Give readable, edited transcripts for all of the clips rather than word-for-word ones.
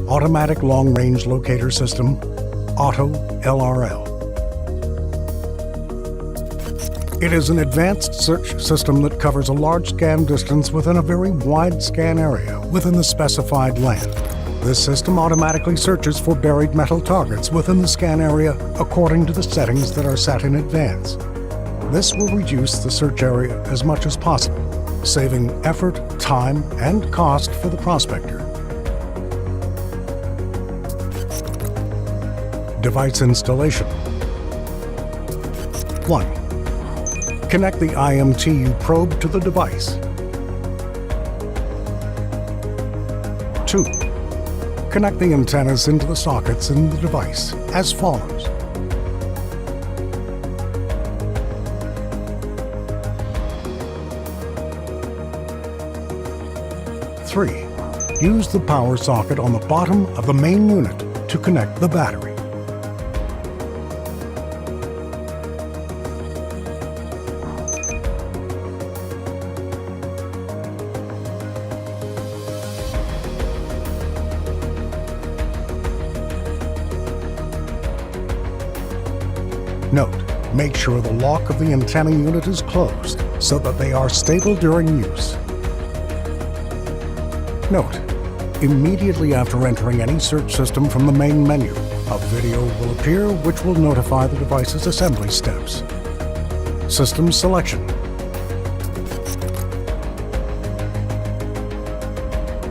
Automatic Long Range Locator System, Auto LRL. It is an advanced search system that covers a large scan distance within a very wide scan area within the specified land. This system automatically searches for buried metal targets within the scan area according to the settings that are set in advance. This will reduce the search area as much as possible, saving effort, time, and cost for the prospector. Device installation. 1. Connect the IMTU probe to the device. 2. Connect the antennas into the sockets in the device as follows. Three, use the power socket on the bottom of the main unit to connect the battery. 4. Note, make sure the lock of the antenna unit is closed so that they are stable during use. Note, immediately after entering any search system from the main menu, a video will appear which will notify the device's assembly steps. System selection.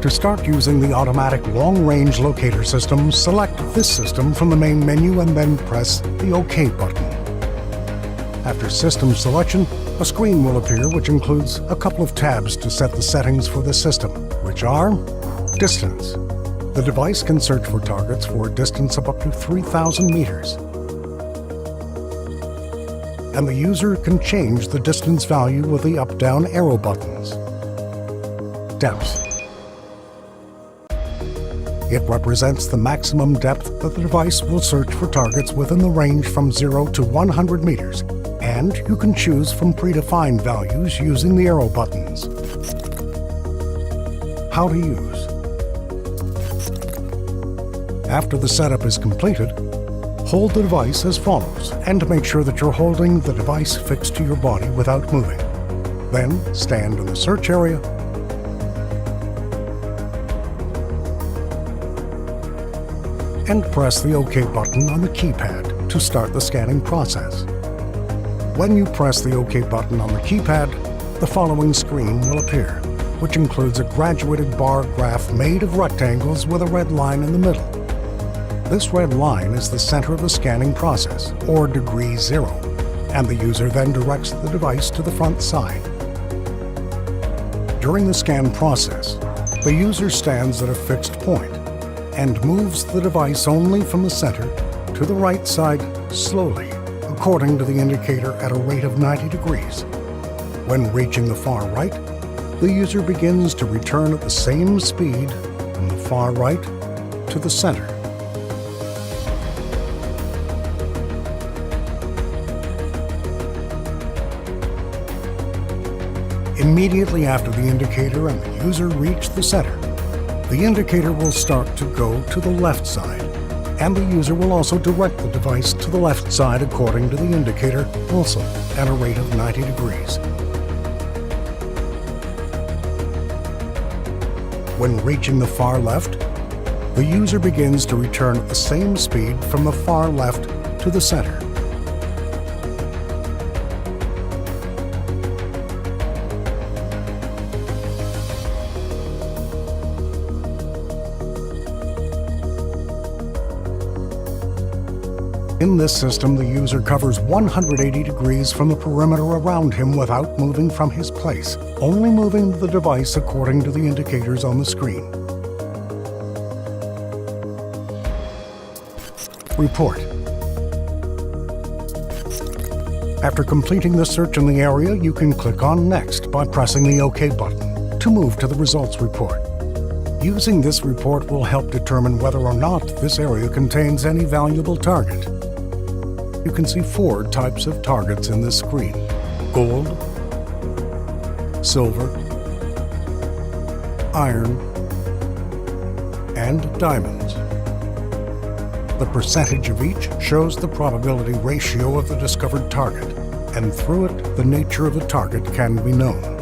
To start using the automatic long-range locator system, select this system from the main menu and then press the OK button. After system selection, a screen will appear which includes a couple of tabs to set the settings for the system, which are distance. The device can search for targets for a distance of up to 3,000 meters. And the user can change the distance value with the up-down arrow buttons. Depth. It represents the maximum depth that the device will search for targets within the range from 0 to 100 meters, and you can choose from predefined values using the arrow buttons. How to use. After the setup is completed, hold the device as follows and make sure that you're holding the device fixed to your body without moving. Then stand in the search area and press the OK button on the keypad to start the scanning process. When you press the OK button on the keypad, the following screen will appear, which includes a graduated bar graph made of rectangles with a red line in the middle. This red line is the center of the scanning process, or degree 0, and the user then directs the device to the front side. During the scan process, the user stands at a fixed point and moves the device only from the center to the right side slowly, according to the indicator at a rate of 90 degrees. When reaching the far right, the user begins to return at the same speed from the far right to the center. Immediately after the indicator and the user reach the center, the indicator will start to go to the left side, and the user will also direct the device to the left side according to the indicator, also at a rate of 90 degrees. When reaching the far left, the user begins to return at the same speed from the far left to the center. In this system, the user covers 180 degrees from the perimeter around him without moving from his place, only moving the device according to the indicators on the screen. Report. After completing the search in the area, you can click on Next by pressing the OK button to move to the results report. Using this report will help determine whether or not this area contains any valuable target. You can see 4 types of targets in this screen: gold, silver, iron, and diamonds. The percentage of each shows the probability ratio of the discovered target, and through it, the nature of the target can be known.